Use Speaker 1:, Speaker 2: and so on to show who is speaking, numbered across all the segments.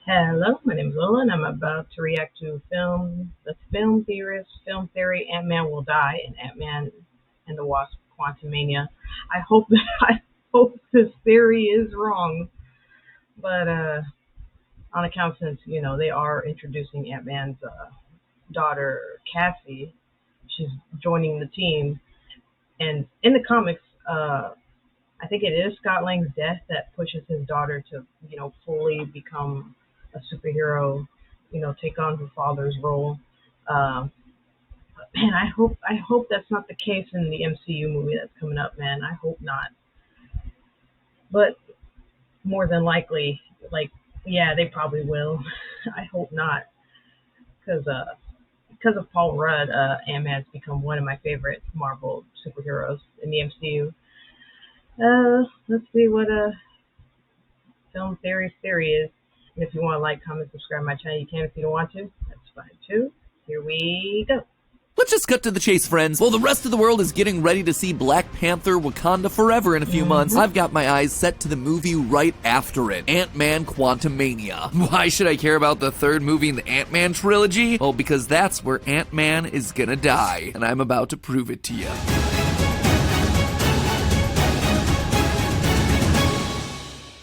Speaker 1: Hello, my name is Lola, and I'm about to react to the Film Theorists, Film Theory, Ant-Man Will Die, and Ant-Man and the Wasp, Quantumania. I hope I hope this theory is wrong, but on account since they are introducing Ant-Man's daughter Cassie, she's joining the team, and in the comics, I think it is Scott Lang's death that pushes his daughter to fully become a superhero, take on her father's role. Man, I hope that's not the case in the MCU movie that's coming up, man. I hope not. But more than likely, yeah, they probably will. I hope not, because of Paul Rudd, Ant-Man's become one of my favorite Marvel superheroes in the MCU. Let's see what Film Theory's theory is. And if you want to like, comment, subscribe to my channel, you can. If you don't want to, that's fine too. Here we go.
Speaker 2: Let's just cut to the chase, friends. While the rest of the world is getting ready to see Black Panther Wakanda Forever in a few months, I've got my eyes set to the movie right after it, Ant-Man Quantumania. Why should I care about the third movie in the Ant-Man trilogy? Well, because that's where Ant-Man is gonna die, and I'm about to prove it to you.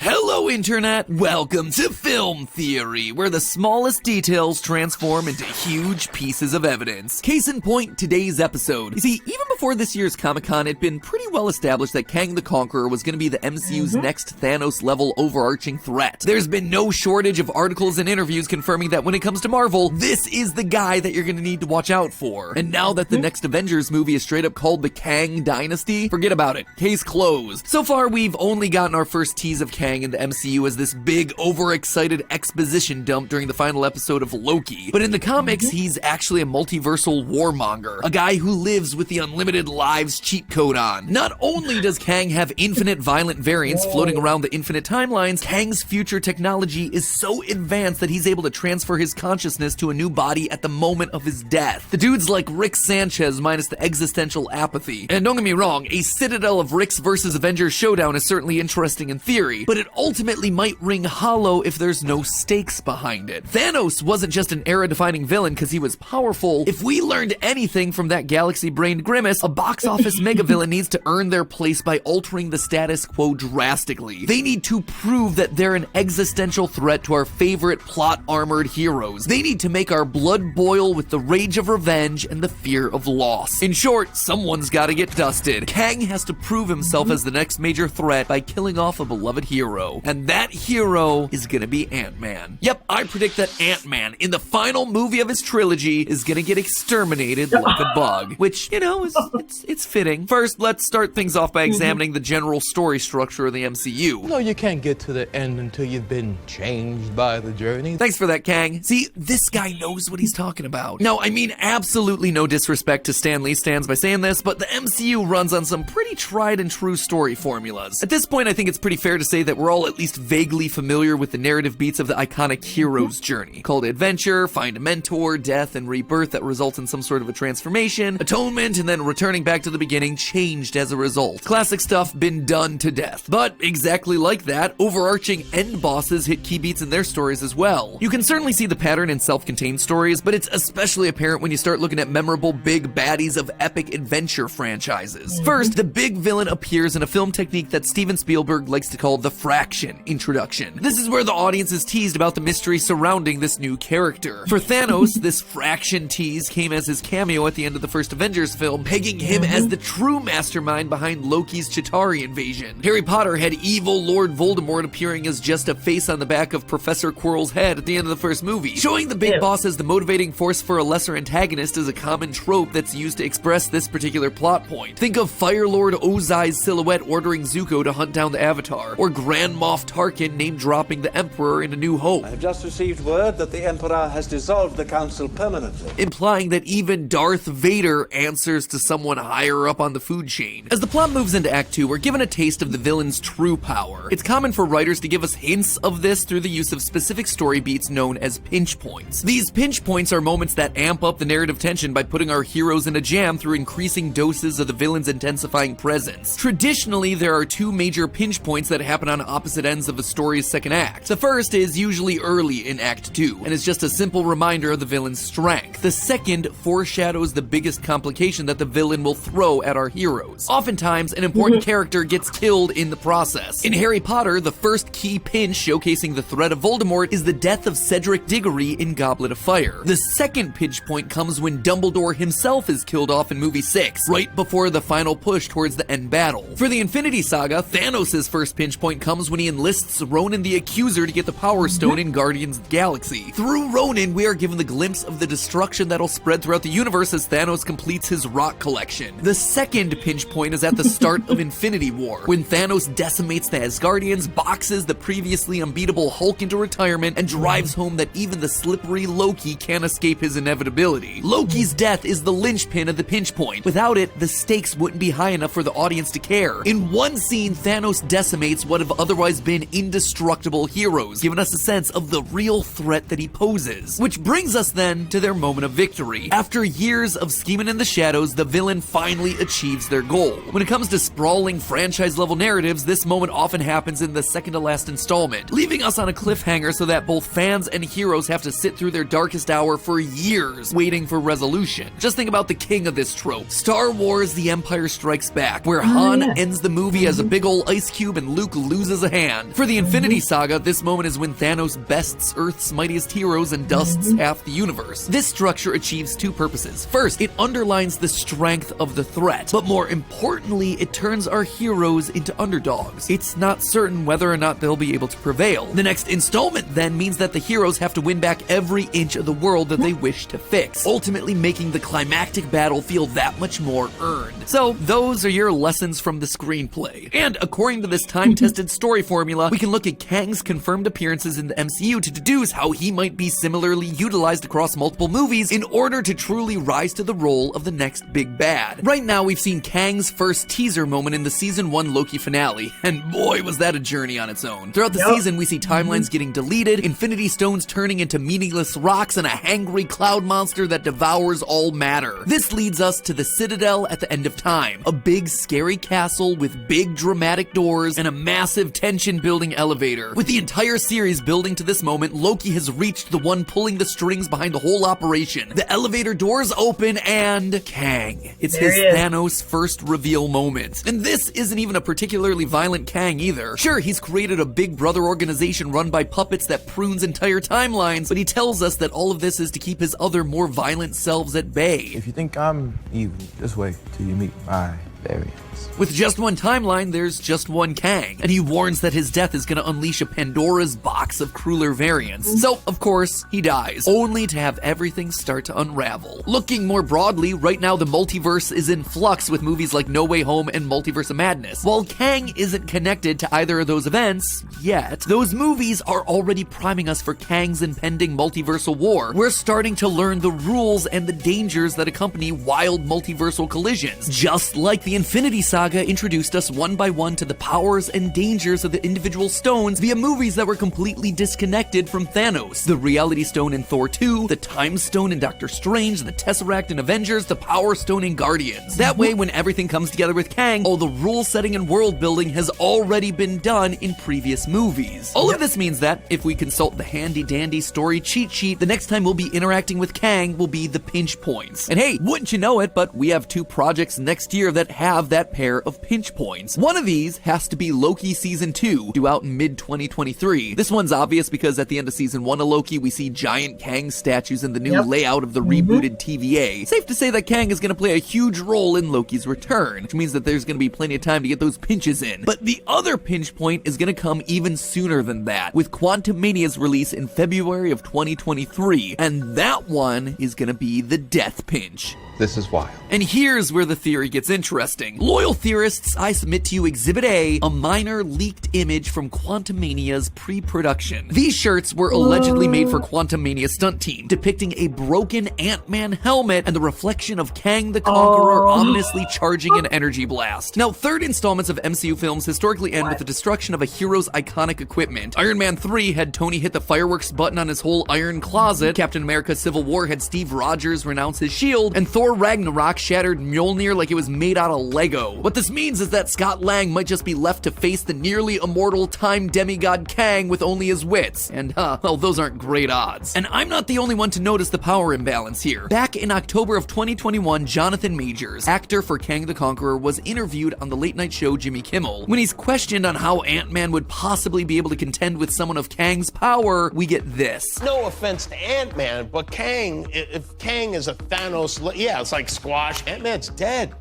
Speaker 2: Hello, Internet! Welcome to Film Theory, where the smallest details transform into huge pieces of evidence. Case in point, today's episode. You see, even before this year's Comic-Con, it'd been pretty well established that Kang the Conqueror was going to be the MCU's next Thanos-level overarching threat. There's been no shortage of articles and interviews confirming that when it comes to Marvel, this is the guy that you're going to need to watch out for. And now that the next Avengers movie is straight up called the Kang Dynasty, forget about it. Case closed. So far, we've only gotten our first tease of Kang in the MCU as this big, overexcited exposition dump during the final episode of Loki. But in the comics, he's actually a multiversal warmonger, a guy who lives with the unlimited lives cheat code on. Not only does Kang have infinite violent variants floating around the infinite timelines, Kang's future technology is so advanced that he's able to transfer his consciousness to a new body at the moment of his death. The dude's like Rick Sanchez minus the existential apathy. And don't get me wrong, a citadel of Ricks versus Avengers showdown is certainly interesting in theory, but it ultimately might ring hollow if there's no stakes behind it. Thanos wasn't just an era-defining villain because he was powerful. If we learned anything from that galaxy-brained grimace, a box office mega-villain needs to earn their place by altering the status quo drastically. They need to prove that they're an existential threat to our favorite plot-armored heroes. They need to make our blood boil with the rage of revenge and the fear of loss. In short, someone's gotta get dusted. Kang has to prove himself as the next major threat by killing off a beloved hero. And that hero is gonna be Ant-Man. Yep, I predict that Ant-Man, in the final movie of his trilogy, is gonna get exterminated like a bug. Which, it's fitting. First, let's start things off by examining the general story structure of the MCU.
Speaker 3: No, you can't get to the end until you've been changed by the journey.
Speaker 2: Thanks for that, Kang. See, this guy knows what he's talking about. No, I mean absolutely no disrespect to Stan Lee stands by saying this, but the MCU runs on some pretty tried and true story formulas. At this point, I think it's pretty fair to say that we're all at least vaguely familiar with the narrative beats of the iconic hero's journey. Called adventure, find a mentor, death, and rebirth that results in some sort of a transformation, atonement, and then returning back to the beginning, changed as a result. Classic stuff been done to death. But exactly like that, overarching end bosses hit key beats in their stories as well. You can certainly see the pattern in self-contained stories, but it's especially apparent when you start looking at memorable big baddies of epic adventure franchises. First, the big villain appears in a film technique that Steven Spielberg likes to call the fraction introduction. This is where the audience is teased about the mystery surrounding this new character. For Thanos, this fraction tease came as his cameo at the end of the first Avengers film, pegging him as the true mastermind behind Loki's Chitauri invasion. Harry Potter had evil Lord Voldemort appearing as just a face on the back of Professor Quirrell's head at the end of the first movie. Showing the big boss as the motivating force for a lesser antagonist is a common trope that's used to express this particular plot point. Think of Fire Lord Ozai's silhouette ordering Zuko to hunt down the Avatar, or Grand Moff Tarkin name-dropping the Emperor in A New Hope.
Speaker 4: I have just received word that the Emperor has dissolved the Council permanently.
Speaker 2: Implying that even Darth Vader answers to someone higher up on the food chain. As the plot moves into Act 2, we're given a taste of the villain's true power. It's common for writers to give us hints of this through the use of specific story beats known as pinch points. These pinch points are moments that amp up the narrative tension by putting our heroes in a jam through increasing doses of the villain's intensifying presence. Traditionally, there are two major pinch points that happen on opposite ends ends of a story's second act. The first is usually early in Act 2, and is just a simple reminder of the villain's strength. The second foreshadows the biggest complication that the villain will throw at our heroes. Oftentimes, an important character gets killed in the process. In Harry Potter, the first key pinch showcasing the threat of Voldemort is the death of Cedric Diggory in Goblet of Fire. The second pinch point comes when Dumbledore himself is killed off in movie 6, right before the final push towards the end battle. For the Infinity Saga, Thanos' first pinch point comes when he enlists Ronan the Accuser to get the Power Stone in Guardians of the Galaxy. Through Ronan, we are given the glimpse of the destruction that'll spread throughout the universe as Thanos completes his rock collection. The second pinch point is at the start of Infinity War, when Thanos decimates the Asgardians, boxes the previously unbeatable Hulk into retirement, and drives home that even the slippery Loki can't escape his inevitability. Loki's death is the linchpin of the pinch point. Without it, the stakes wouldn't be high enough for the audience to care. In one scene, Thanos decimates what have otherwise been indestructible heroes, giving us a sense of the real threat that he poses. Which brings us then to their moment of victory. After years of scheming in the shadows, the villain finally achieves their goal. When it comes to sprawling franchise-level narratives, this moment often happens in the second-to-last installment, leaving us on a cliffhanger so that both fans and heroes have to sit through their darkest hour for years, waiting for resolution. Just think about the king of this trope, Star Wars: The Empire Strikes Back, where Han ends the movie as a big ol' ice cube and Luke loses a hand. For the Infinity Saga, this moment is when Thanos bests Earth's mightiest heroes and dusts half the universe. This structure achieves two purposes. First, it underlines the strength of the threat, but more importantly, it turns our heroes into underdogs. It's not certain whether or not they'll be able to prevail. The next installment then means that the heroes have to win back every inch of the world that they wish to fix, ultimately making the climactic battle feel that much more earned. So those are your lessons from the screenplay. And according to this time-tested story formula, we can look at Kang's confirmed appearances in the MCU to deduce how he might be similarly utilized across multiple movies in order to truly rise to the role of the next big bad. Right now, we've seen Kang's first teaser moment in the Season 1 Loki finale, and boy was that a journey on its own. Throughout the season, we see timelines getting deleted, Infinity Stones turning into meaningless rocks, and a hangry cloud monster that devours all matter. This leads us to the Citadel at the end of time, a big scary castle with big dramatic doors and a massive tension-building elevator. With the entire series building to this moment, Loki has reached the one pulling the strings behind the whole operation. The elevator doors open and Kang. It's his Thanos first reveal moment. And this isn't even a particularly violent Kang either. Sure, he's created a big brother organization run by puppets that prunes entire timelines, but he tells us that all of this is to keep his other more violent selves at bay.
Speaker 3: If you think I'm evil, just wait till you meet my variants.
Speaker 2: With just one timeline, there's just one Kang, and he warns that his death is going to unleash a Pandora's box of crueler variants. So, of course, he dies, only to have everything start to unravel. Looking more broadly, right now the multiverse is in flux with movies like No Way Home and Multiverse of Madness. While Kang isn't connected to either of those events yet, those movies are already priming us for Kang's impending multiversal war. We're starting to learn the rules and the dangers that accompany wild multiversal collisions, just like the Infinity Saga introduced us one by one to the powers and dangers of the individual stones via movies that were completely disconnected from Thanos. The Reality Stone in Thor 2, the Time Stone in Doctor Strange, the Tesseract in Avengers, the Power Stone in Guardians. That way, when everything comes together with Kang, all the rule setting and world building has already been done in previous movies. All of this means that, if we consult the handy-dandy story cheat sheet, the next time we'll be interacting with Kang will be the pinch points. And hey, wouldn't you know it, but we have 2 projects next year that have that pair of pinch points. One of these has to be Loki Season 2, due out in mid-2023. This one's obvious because at the end of Season 1 of Loki, we see giant Kang statues in the new layout of the rebooted TVA. Safe to say that Kang is going to play a huge role in Loki's return, which means that there's going to be plenty of time to get those pinches in. But the other pinch point is going to come even sooner than that, with Quantumania's release in February of 2023, and that one is going to be the death pinch.
Speaker 3: This is wild.
Speaker 2: And here's where the theory gets interesting. Loyal theorists, I submit to you Exhibit A, a minor leaked image from Quantumania's pre-production. These shirts were allegedly made for Quantumania's stunt team, depicting a broken Ant-Man helmet and the reflection of Kang the Conqueror ominously charging an energy blast. Now, third installments of MCU films historically end with the destruction of a hero's iconic equipment. Iron Man 3 had Tony hit the fireworks button on his whole iron closet, Captain America Civil War had Steve Rogers renounce his shield, and Thor Ragnarok shattered Mjolnir like it was made out of Lego. What this means is that Scott Lang might just be left to face the nearly immortal time demigod Kang with only his wits. And well, those aren't great odds. And I'm not the only one to notice the power imbalance here. Back in October of 2021, Jonathan Majors, actor for Kang the Conqueror, was interviewed on the late night show Jimmy Kimmel. When he's questioned on how Ant-Man would possibly be able to contend with someone of Kang's power, we get this.
Speaker 3: No offense to Ant-Man, but Kang, if Kang is a Thanos, yeah, it's like squash. Ant-Man's dead.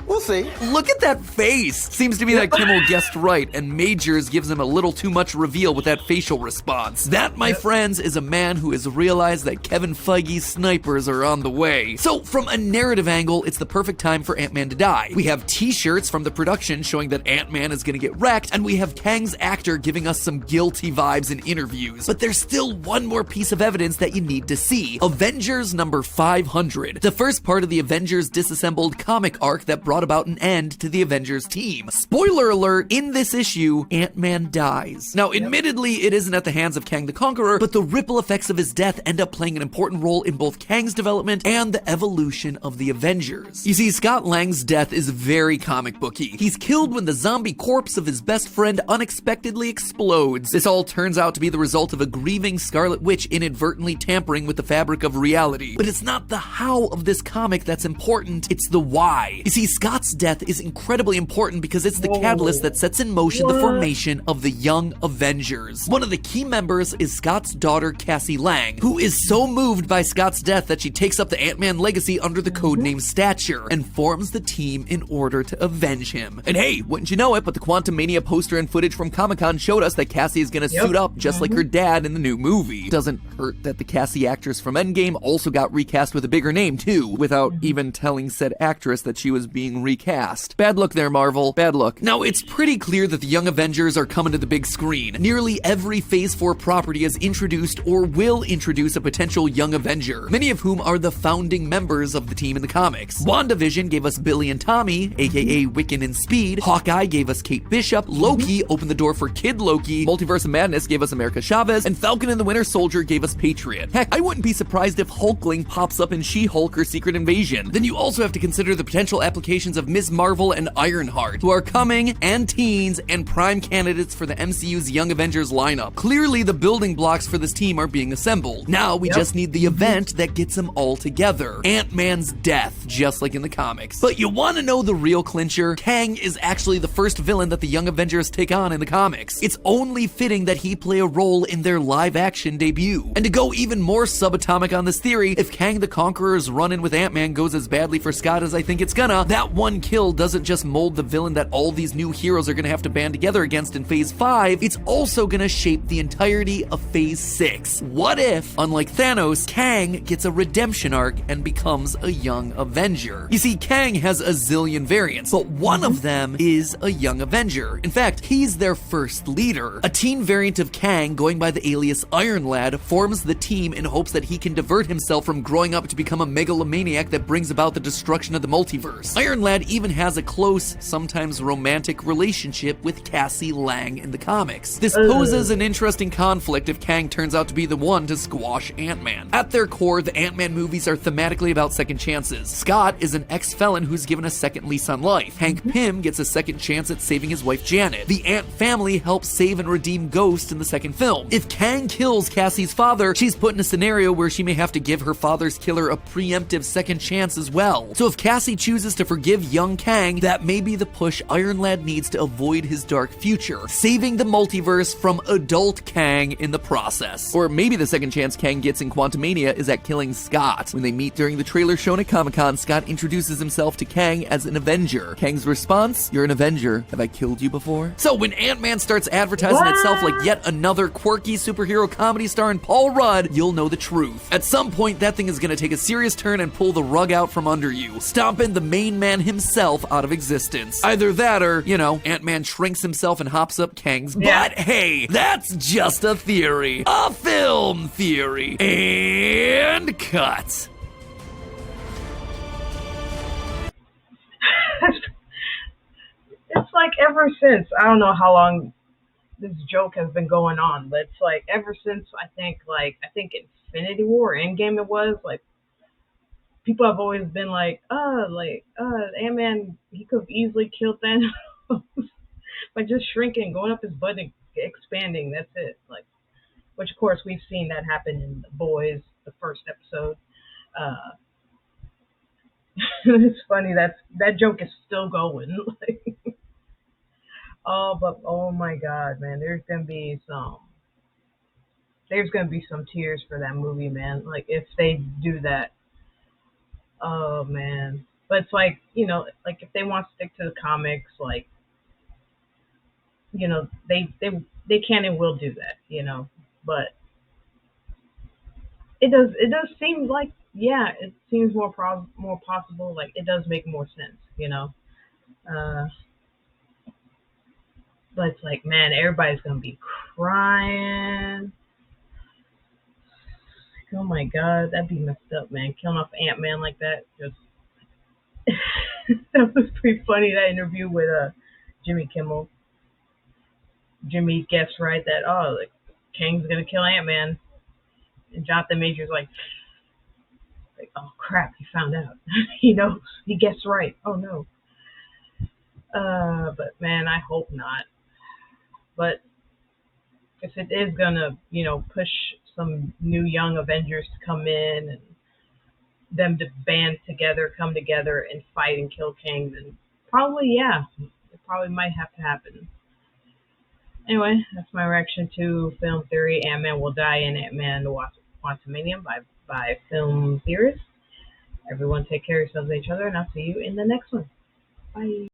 Speaker 3: We'll see.
Speaker 2: Look at that face! Seems to me that Kimmel guessed right, and Majors gives him a little too much reveal with that facial response. That, my friends, is a man who has realized that Kevin Feige's snipers are on the way. So, from a narrative angle, it's the perfect time for Ant-Man to die. We have t-shirts from the production showing that Ant-Man is gonna get wrecked, and we have Kang's actor giving us some guilty vibes in interviews. But there's still one more piece of evidence that you need to see. Avengers number 500. The first part of the Avengers Disassembled comic arc that brought about an end to the Avengers team. Spoiler alert, in this issue, Ant-Man dies. Now, admittedly, it isn't at the hands of Kang the Conqueror, but the ripple effects of his death end up playing an important role in both Kang's development and the evolution of the Avengers. You see, Scott Lang's death is very comic booky. He's killed when the zombie corpse of his best friend unexpectedly explodes. This all turns out to be the result of a grieving Scarlet Witch inadvertently tampering with the fabric of reality. But it's not the how of this comic that's important, it's the why. You see, Scott's death is incredibly important because it's the catalyst that sets in motion the formation of the Young Avengers. One of the key members is Scott's daughter, Cassie Lang, who is so moved by Scott's death that she takes up the Ant-Man legacy under the codename Stature and forms the team in order to avenge him. And hey, wouldn't you know it, but the Quantumania poster and footage from Comic-Con showed us that Cassie is gonna suit up just like her dad in the new movie. Doesn't hurt that the Cassie actress from Endgame also got recast with a bigger name too, without even telling said actress that she was being recast. Bad luck there, Marvel. Bad luck. Now, it's pretty clear that the Young Avengers are coming to the big screen. Nearly every Phase 4 property has introduced or will introduce a potential Young Avenger, many of whom are the founding members of the team in the comics. WandaVision gave us Billy and Tommy, aka Wiccan and Speed. Hawkeye gave us Kate Bishop. Loki opened the door for Kid Loki. Multiverse of Madness gave us America Chavez. And Falcon and the Winter Soldier gave us Patriot. Heck, I wouldn't be surprised if Hulkling pops up in She-Hulk or Secret Invasion. Then you also have to consider the potential applications of Ms. Marvel and Ironheart, who are coming, and teens, and prime candidates for the MCU's Young Avengers lineup. Clearly, the building blocks for this team are being assembled. Now, we just need the event that gets them all together. Ant-Man's death, just like in the comics. But you want to know the real clincher? Kang is actually the first villain that the Young Avengers take on in the comics. It's only fitting that he play a role in their live-action debut. And to go even more subatomic on this theory, if Kang the Conqueror's run-in with Ant-Man goes as badly for Scott as I think it's gonna, that one kill doesn't just mold the villain that all these new heroes are gonna have to band together against in Phase 5, it's also gonna shape the entirety of Phase 6. What if, unlike Thanos, Kang gets a redemption arc and becomes a Young Avenger? You see, Kang has a zillion variants, but one of them is a Young Avenger. In fact, he's their first leader. A teen variant of Kang, going by the alias Iron Lad, forms the team in hopes that he can divert himself from growing up to become a megalomaniac that brings about the destruction of the multiverse. Iron Lad even has a close, sometimes romantic relationship with Cassie Lang in the comics. This poses an interesting conflict if Kang turns out to be the one to squash Ant-Man. At their core, the Ant-Man movies are thematically about second chances. Scott is an ex-felon who's given a second lease on life. Hank Pym gets a second chance at saving his wife Janet. The Ant family helps save and redeem Ghost in the second film. If Kang kills Cassie's father, she's put in a scenario where she may have to give her father's killer a preemptive second chance as well. So if Cassie chooses to forgive young Kang, that may be the push Iron Lad needs to avoid his dark future, saving the multiverse from adult Kang in the process. Or maybe the second chance Kang gets in Quantumania is at killing Scott. When they meet during the trailer shown at Comic-Con, Scott introduces himself to Kang as an Avenger. Kang's response, "You're an Avenger. Have I killed you before?" So when Ant-Man starts advertising itself like yet another quirky superhero comedy starring Paul Rudd, you'll know the truth. At some point, that thing is gonna take a serious turn and pull the rug out from under you, stomping the main man himself out of existence. Either that or, you know, Ant-Man shrinks himself and hops up Kang's butt. Hey, that's just a theory. A film theory. And cut.
Speaker 1: It's like ever since, I don't know how long this joke has been going on, but it's like ever since I think Infinity War, Endgame it was, like people have always been Ant-Man, he could have easily killed Thanos by just shrinking, going up his butt and expanding. That's it. Like, which of course we've seen that happen in The Boys, the first episode. Uh, it's funny that joke is still going. Like, oh my God, man, there's gonna be some tears for that movie, man. Like if they do that, oh man. But it's like, like if they want to stick to the comics, like, they can and will do that, But it does seem like, yeah, it seems more possible. Like it does make more sense. Uh, but it's like, man, everybody's gonna be crying. Oh my God, that'd be messed up, man. Killing off Ant-Man like that, just that was pretty funny. That interview with Jimmy Kimmel. Jimmy guessed right that, like, Kang's gonna kill Ant-Man, and Jonathan Majors like, oh crap, he found out. He knows. He guessed right. Oh no. But man, I hope not. But if it is gonna, push some new young Avengers to come in and them to band together, come together and fight and kill Kang, then probably, yeah, it probably might have to happen. Anyway, that's my reaction to Film Theory. Ant-Man Will Die and Ant-Man and the Wasp: Quantumania by Film Theorists. Everyone take care of yourselves and each other, and I'll see you in the next one. Bye.